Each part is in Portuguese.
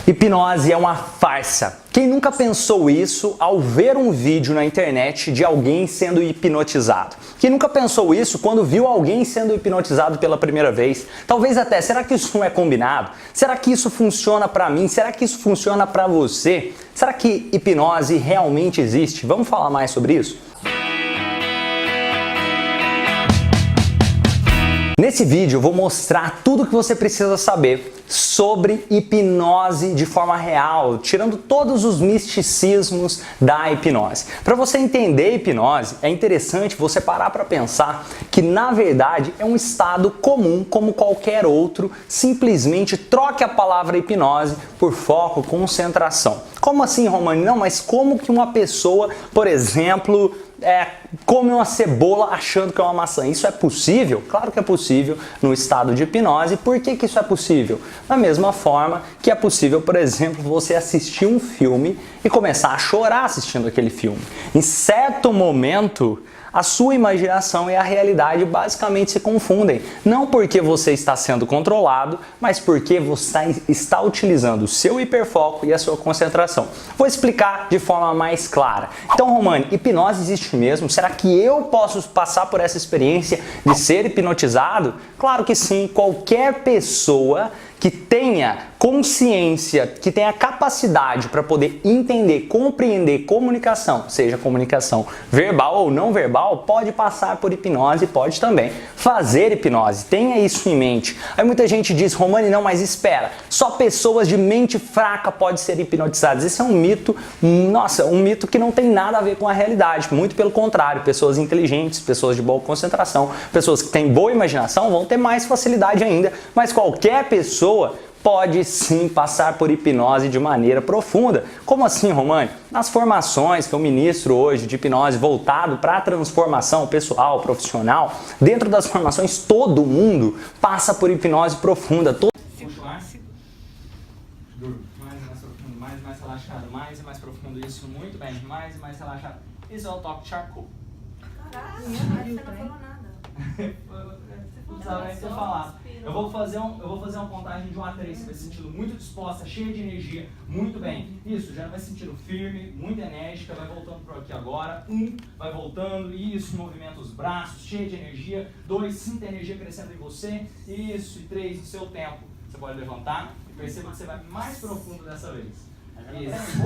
Hipnose é uma farsa. Quem nunca pensou isso ao ver um vídeo na internet de alguém sendo hipnotizado? Quem nunca pensou isso quando viu alguém sendo hipnotizado pela primeira vez? Talvez até, será que isso não é combinado? Será que isso funciona pra mim? Será que isso funciona pra você? Será que hipnose realmente existe? Vamos falar mais sobre isso? Nesse vídeo eu vou mostrar tudo o que você precisa saber sobre hipnose de forma real, tirando todos os misticismos da hipnose. Para você entender hipnose, é interessante você parar para pensar que na verdade é um estado comum como qualquer outro, simplesmente troque a palavra hipnose por foco, concentração. Como assim, Romani? Não, mas como que uma pessoa, por exemplo, come uma cebola achando que é uma maçã? Isso é possível? Claro que é possível no estado de hipnose. Por que isso é possível? Da mesma forma que é possível, por exemplo, você assistir um filme e começar a chorar assistindo aquele filme. Em certo momento, a sua imaginação e a realidade basicamente se confundem. Não porque você está sendo controlado, mas porque você está utilizando o seu hiperfoco e a sua concentração. Vou explicar de forma mais clara. Então, Romani, hipnose existe mesmo? Será que eu posso passar por essa experiência de ser hipnotizado? Claro que sim. Qualquer pessoa que tenha consciência, que tenha capacidade para poder entender, compreender comunicação, seja comunicação verbal ou não verbal, pode passar por hipnose, pode também fazer hipnose. Tenha isso em mente. Aí muita gente diz, Romani, não, mas espera, só pessoas de mente fraca podem ser hipnotizadas. Esse é um mito, nossa, um mito que não tem nada a ver com a realidade. Muito pelo contrário, pessoas inteligentes, pessoas de boa concentração, pessoas que têm boa imaginação vão ter mais facilidade ainda, mas qualquer pessoa pode sim passar por hipnose de maneira profunda. Como assim, Romani? Nas formações que eu ministro hoje de hipnose voltado para a transformação pessoal, profissional, dentro das formações todo mundo passa por hipnose profunda. Puxa o ar. Mais e mais profundo, mais e mais relaxado, mais e mais profundo. Isso, muito bem. Mais e mais relaxado. Isso é o toque charcoal. Caralho, você não falou nada. Precisava nem ter falado. Eu vou fazer uma contagem de 1 a 3, você vai se sentindo muito disposta, cheia de energia, muito bem. Isso, já vai se sentindo firme, muito enérgica, vai voltando por aqui agora. 1, vai voltando, isso, movimenta os braços, cheia de energia. 2, sinta a energia crescendo em você. Isso, e 3, no seu tempo. Você pode levantar e perceba que você vai mais profundo dessa vez. Isso.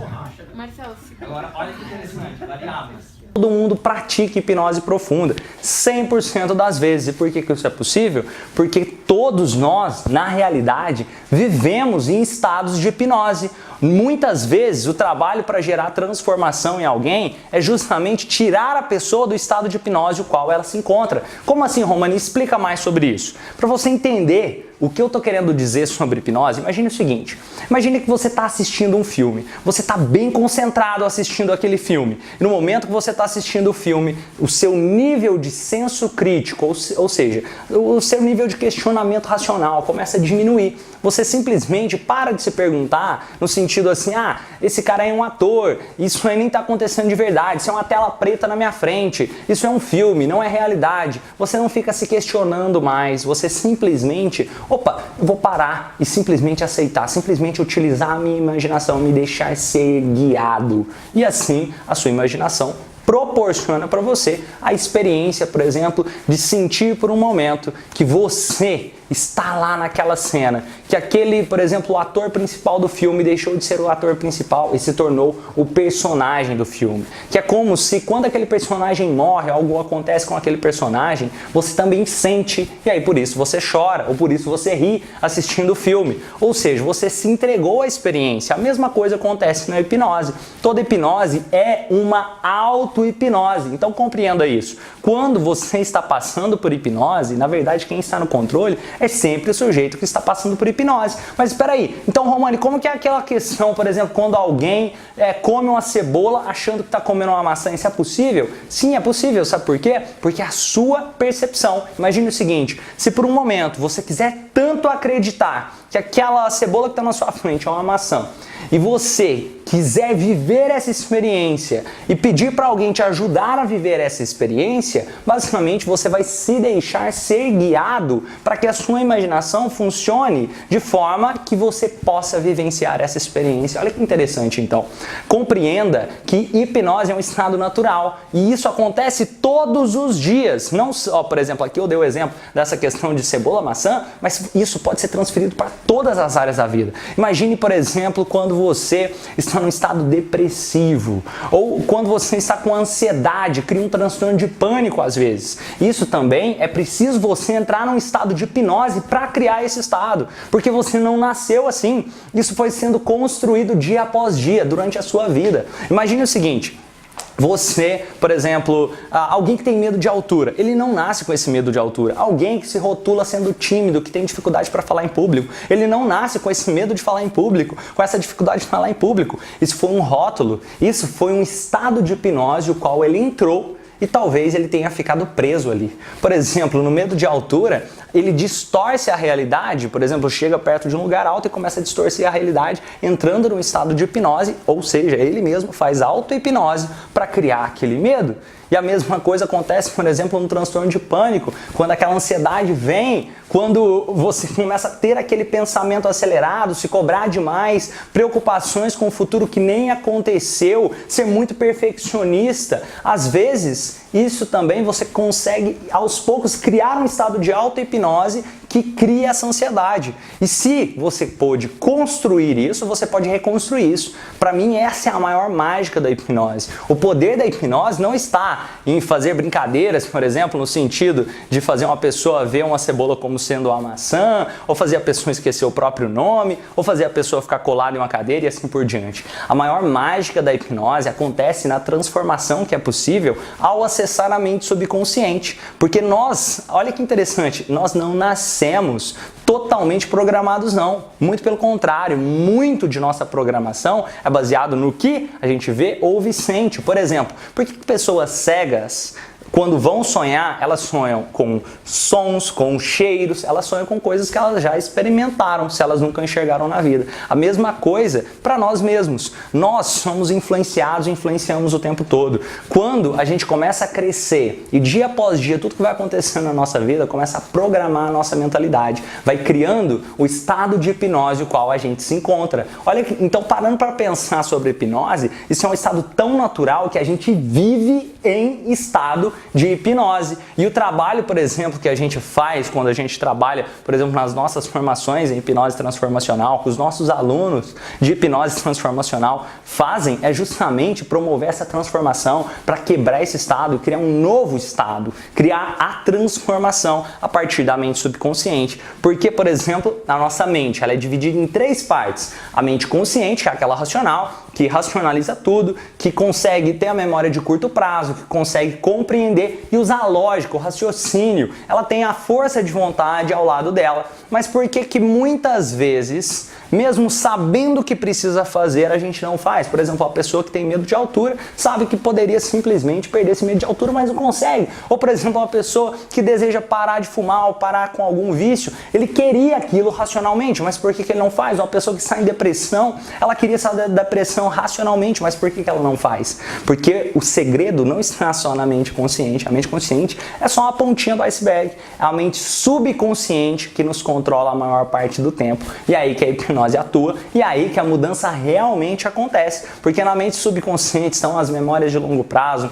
Marcelo, Agora, olha que interessante, variáveis. Todo mundo pratica hipnose profunda, 100% das vezes. E por que isso é possível? Porque todos nós, na realidade, vivemos em estados de hipnose. Muitas vezes o trabalho para gerar transformação em alguém é justamente tirar a pessoa do estado de hipnose o qual ela se encontra. Como assim, Romani? Explica mais sobre isso. Para você entender o que eu estou querendo dizer sobre hipnose, imagine o seguinte. Imagine que você está assistindo um filme. Você está bem concentrado assistindo aquele filme. E no momento que você está assistindo o filme, o seu nível de senso crítico, ou seja, o seu nível de questionamento racional começa a diminuir. Você simplesmente para de se perguntar no sentido assim, esse cara é um ator, isso aí nem está acontecendo de verdade, isso é uma tela preta na minha frente, isso é um filme, não é realidade. Você não fica se questionando mais, você simplesmente, eu vou parar e simplesmente aceitar, simplesmente utilizar a minha imaginação, me deixar ser guiado. E assim, a sua imaginação proporciona para você a experiência, por exemplo, de sentir por um momento que você está lá naquela cena, que aquele, por exemplo, o ator principal do filme deixou de ser o ator principal e se tornou o personagem do filme. Que é como se quando aquele personagem morre, algo acontece com aquele personagem, você também sente e aí por isso você chora ou por isso você ri assistindo o filme. Ou seja, você se entregou à experiência. A mesma coisa acontece na hipnose. Toda hipnose é uma auto-hipnose. Então compreenda isso. Quando você está passando por hipnose, na verdade quem está no controle é sempre o sujeito que está passando por hipnose. Mas espera aí, então Romani, como que é aquela questão, por exemplo, quando alguém come uma cebola achando que está comendo uma maçã, isso é possível? Sim, é possível, sabe por quê? Porque a sua percepção. Imagine o seguinte, se por um momento você quiser tanto acreditar que aquela cebola que está na sua frente é uma maçã, e você quiser viver essa experiência e pedir para alguém te ajudar a viver essa experiência, basicamente você vai se deixar ser guiado para que a sua imaginação funcione de forma que você possa vivenciar essa experiência. Olha que interessante, então. Compreenda que hipnose é um estado natural e isso acontece todos os dias. Não só, por exemplo, aqui eu dei o exemplo dessa questão de cebola, maçã, mas isso pode ser transferido para todas as áreas da vida. Imagine, por exemplo, quando você está num estado depressivo ou quando você está com ansiedade, cria um transtorno de pânico às vezes. Isso também é preciso você entrar num estado de hipnose para criar esse estado, porque você não nasceu assim. Isso foi sendo construído dia após dia durante a sua vida. Imagine o seguinte: você, por exemplo, alguém que tem medo de altura, ele não nasce com esse medo de altura. Alguém que se rotula sendo tímido, que tem dificuldade para falar em público, ele não nasce com esse medo de falar em público, com essa dificuldade de falar em público. Isso foi um rótulo, isso foi um estado de hipnose o qual ele entrou e talvez ele tenha ficado preso ali. Por exemplo, no medo de altura, ele distorce a realidade, por exemplo, chega perto de um lugar alto e começa a distorcer a realidade, entrando num estado de hipnose, ou seja, ele mesmo faz auto-hipnose para criar aquele medo. E a mesma coisa acontece, por exemplo, no transtorno de pânico, quando aquela ansiedade vem, quando você começa a ter aquele pensamento acelerado, se cobrar demais, preocupações com o futuro que nem aconteceu, ser muito perfeccionista. Às vezes, isso também você consegue, aos poucos, criar um estado de auto-hipnose que cria essa ansiedade. E se você pôde construir isso, você pode reconstruir isso. Para mim, essa é a maior mágica da hipnose. O poder da hipnose não está em fazer brincadeiras, por exemplo, no sentido de fazer uma pessoa ver uma cebola como sendo uma maçã, ou fazer a pessoa esquecer o próprio nome, ou fazer a pessoa ficar colada em uma cadeira e assim por diante. A maior mágica da hipnose acontece na transformação que é possível ao acessar a mente subconsciente. Porque nós, olha que interessante, nós não nascemos totalmente programados, não. Muito pelo contrário, muito de nossa programação é baseado no que a gente vê, ouve e sente. Por exemplo, por que pessoas cegas, quando vão sonhar, elas sonham com sons, com cheiros, elas sonham com coisas que elas já experimentaram, se elas nunca enxergaram na vida. A mesma coisa para nós mesmos. Nós somos influenciados, influenciamos o tempo todo. Quando a gente começa a crescer e dia após dia, tudo que vai acontecendo na nossa vida começa a programar a nossa mentalidade, vai criando o estado de hipnose o qual a gente se encontra. Olha, então parando para pensar sobre hipnose, isso é um estado tão natural que a gente vive em estado de hipnose. E o trabalho, por exemplo, que a gente faz quando a gente trabalha, por exemplo, nas nossas formações em hipnose transformacional, que os nossos alunos de hipnose transformacional fazem, é justamente promover essa transformação para quebrar esse estado, criar um novo estado, criar a transformação a partir da mente subconsciente. Porque, por exemplo, a nossa mente, ela é dividida em 3 partes. A mente consciente, que é aquela racional, que racionaliza tudo, que consegue ter a memória de curto prazo, que consegue compreender e usar a lógica, o raciocínio. Ela tem a força de vontade ao lado dela. Mas por que que muitas vezes, mesmo sabendo o que precisa fazer, a gente não faz? Por exemplo, a pessoa que tem medo de altura sabe que poderia simplesmente perder esse medo de altura, mas não consegue. Ou, por exemplo, uma pessoa que deseja parar de fumar ou parar com algum vício, ele queria aquilo racionalmente, mas por que que ele não faz? Uma pessoa que está em depressão, ela queria sair da depressão racionalmente, mas por que que ela não faz? Porque o segredo não está só na mente consciente. A mente consciente é só uma pontinha do iceberg. É a mente subconsciente que nos controla a maior parte do tempo. E é aí que a hipnose atua, e é aí que a mudança realmente acontece. Porque na mente subconsciente estão as memórias de longo prazo,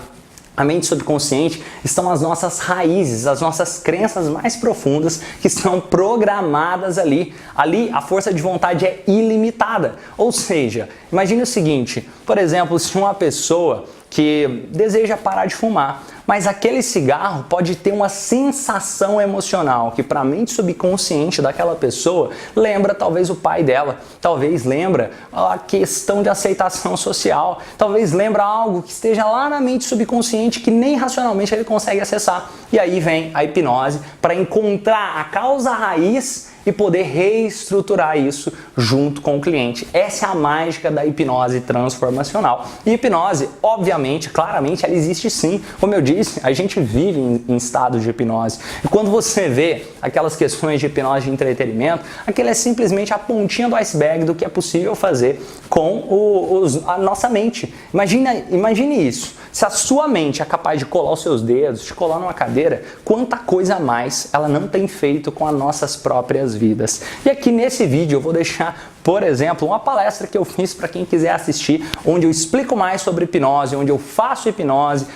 a mente subconsciente estão as nossas raízes, as nossas crenças mais profundas que estão programadas ali. Ali a força de vontade é ilimitada. Ou seja, imagine o seguinte, por exemplo, se uma pessoa que deseja parar de fumar, mas aquele cigarro pode ter uma sensação emocional que para a mente subconsciente daquela pessoa lembra talvez o pai dela, talvez lembra a questão de aceitação social, talvez lembra algo que esteja lá na mente subconsciente que nem racionalmente ele consegue acessar. E aí vem a hipnose para encontrar a causa raiz e poder reestruturar isso junto com o cliente. Essa é a mágica da hipnose transformacional. E hipnose, obviamente, claramente, ela existe sim. Como eu disse, a gente vive em estado de hipnose. E quando você vê aquelas questões de hipnose de entretenimento, aquilo é simplesmente a pontinha do iceberg do que é possível fazer com a nossa mente. Imagine isso. Se a sua mente é capaz de colar os seus dedos, de colar numa cadeira, quanta coisa a mais ela não tem feito com as nossas próprias vidas. E aqui nesse vídeo eu vou deixar, por exemplo, uma palestra que eu fiz para quem quiser assistir, onde eu explico mais sobre hipnose, onde eu faço hipnose,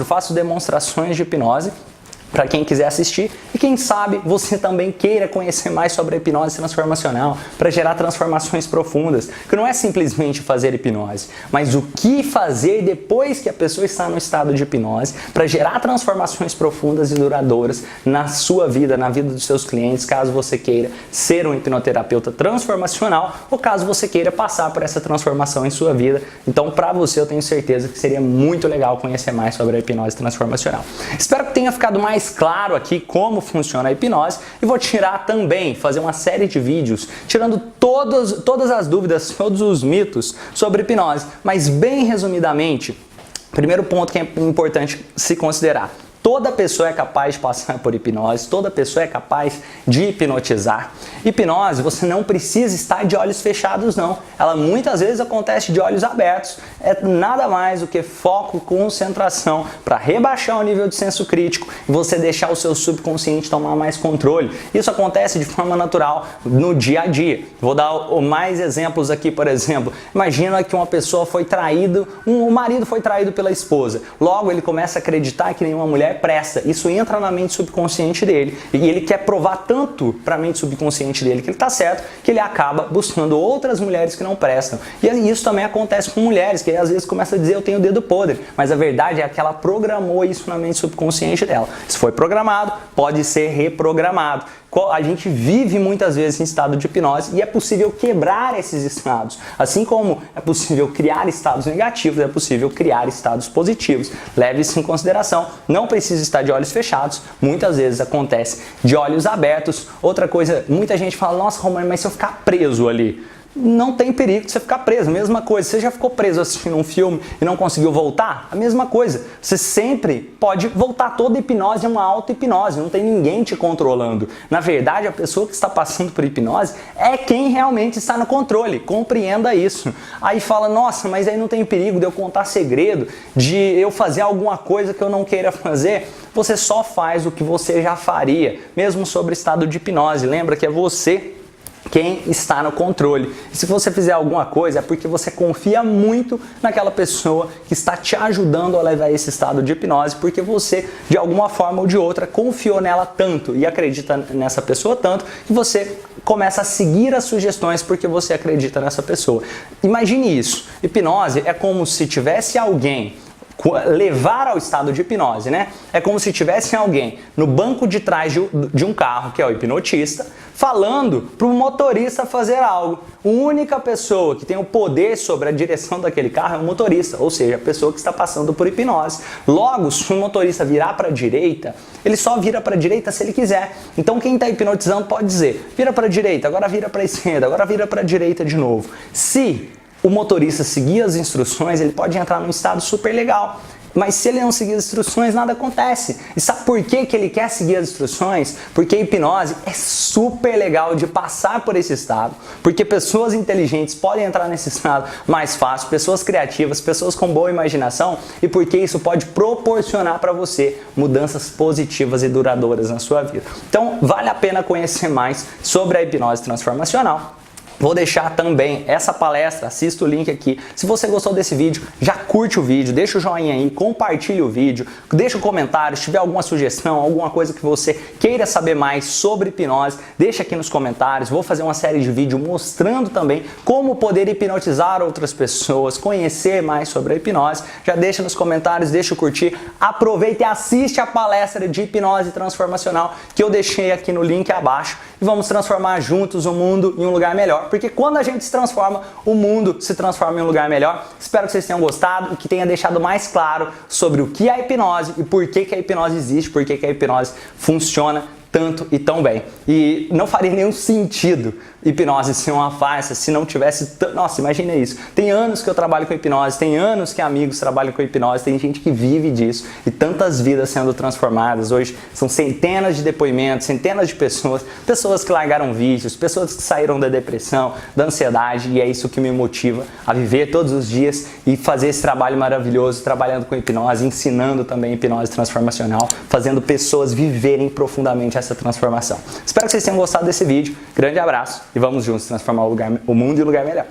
faço demonstrações de hipnose, para quem quiser assistir e quem sabe você também queira conhecer mais sobre a hipnose transformacional para gerar transformações profundas, que não é simplesmente fazer hipnose, mas o que fazer depois que a pessoa está no estado de hipnose para gerar transformações profundas e duradouras na sua vida, na vida dos seus clientes, caso você queira ser um hipnoterapeuta transformacional ou caso você queira passar por essa transformação em sua vida. Então, para você, eu tenho certeza que seria muito legal conhecer mais sobre a hipnose transformacional. Espero que tenha ficado mais claro aqui como funciona a hipnose e vou fazer uma série de vídeos tirando todas as dúvidas, todos os mitos sobre hipnose, mas bem resumidamente, primeiro ponto que é importante se considerar: toda pessoa é capaz de passar por hipnose, toda pessoa é capaz de hipnotizar. Hipnose, você não precisa estar de olhos fechados, não. Ela muitas vezes acontece de olhos abertos. É nada mais do que foco, concentração, para rebaixar o nível de senso crítico e você deixar o seu subconsciente tomar mais controle. Isso acontece de forma natural no dia a dia. Vou dar mais exemplos aqui, por exemplo. Imagina que uma pessoa foi traída, o marido foi traído pela esposa. Logo, ele começa a acreditar que nenhuma mulher presta. Isso entra na mente subconsciente dele e ele quer provar tanto para a mente subconsciente dele que ele está certo, que ele acaba buscando outras mulheres que não prestam. E isso também acontece com mulheres, que às vezes começa a dizer eu tenho o dedo podre, mas a verdade é que ela programou isso na mente subconsciente dela. Se foi programado, pode ser reprogramado. A gente vive muitas vezes em estado de hipnose e é possível quebrar esses estados. Assim como é possível criar estados negativos, é possível criar estados positivos. Leve isso em consideração. Não precisa estar de olhos fechados. Muitas vezes acontece de olhos abertos. Outra coisa, muita gente fala, nossa, Romano, mas se eu ficar preso ali? Não tem perigo de você ficar preso, mesma coisa. Você já ficou preso assistindo um filme e não conseguiu voltar? A mesma coisa. Você sempre pode voltar. Toda hipnose é uma auto-hipnose, não tem ninguém te controlando. Na verdade, a pessoa que está passando por hipnose é quem realmente está no controle. Compreenda isso. Aí fala, nossa, mas aí não tem perigo de eu contar segredo, de eu fazer alguma coisa que eu não queira fazer? Você só faz o que você já faria, mesmo sobre estado de hipnose. Lembra que é você quem está no controle. E se você fizer alguma coisa é porque você confia muito naquela pessoa que está te ajudando a levar esse estado de hipnose, porque você, de alguma forma ou de outra, confiou nela tanto e acredita nessa pessoa tanto que você começa a seguir as sugestões porque você acredita nessa pessoa. Imagine isso. Hipnose é como se tivesse alguém levar ao estado de hipnose, né? É como se tivesse alguém no banco de trás de um carro, que é o hipnotista, falando para o motorista fazer algo. A única pessoa que tem o poder sobre a direção daquele carro é o motorista, ou seja, a pessoa que está passando por hipnose. Logo, se o motorista virar para a direita, ele só vira para a direita se ele quiser. Então quem está hipnotizando pode dizer, vira para a direita, agora vira para a esquerda, agora vira para a direita de novo. Se o motorista seguir as instruções, ele pode entrar num estado super legal. Mas se ele não seguir as instruções, nada acontece. E sabe por que ele quer seguir as instruções? Porque a hipnose é super legal de passar por esse estado. Porque pessoas inteligentes podem entrar nesse estado mais fácil, pessoas criativas, pessoas com boa imaginação, e porque isso pode proporcionar para você mudanças positivas e duradouras na sua vida. Então, vale a pena conhecer mais sobre a hipnose transformacional. Vou deixar também essa palestra, assista o link aqui. Se você gostou desse vídeo, já curte o vídeo, deixa o joinha aí, compartilha o vídeo, deixa um comentário, se tiver alguma sugestão, alguma coisa que você queira saber mais sobre hipnose, deixa aqui nos comentários. Vou fazer uma série de vídeos mostrando também como poder hipnotizar outras pessoas, conhecer mais sobre a hipnose. Já deixa nos comentários, deixa o curtir, aproveita e assiste a palestra de hipnose transformacional que eu deixei aqui no link abaixo e vamos transformar juntos o mundo em um lugar melhor. Porque quando a gente se transforma, o mundo se transforma em um lugar melhor. Espero que vocês tenham gostado e que tenha deixado mais claro sobre o que é a hipnose e por que a hipnose existe, por que a hipnose funciona tanto e tão bem. E não faria nenhum sentido hipnose ser uma farsa se não tivesse... Nossa, imagina isso. Tem anos que eu trabalho com hipnose, tem anos que amigos trabalham com hipnose, tem gente que vive disso e tantas vidas sendo transformadas. Hoje são centenas de depoimentos, centenas de pessoas, pessoas que largaram vícios, pessoas que saíram da depressão, da ansiedade, e é isso que me motiva a viver todos os dias e fazer esse trabalho maravilhoso, trabalhando com hipnose, ensinando também hipnose transformacional, fazendo pessoas viverem profundamente essa transformação. Espero que vocês tenham gostado desse vídeo. Grande abraço e vamos juntos transformar o mundo em um lugar melhor.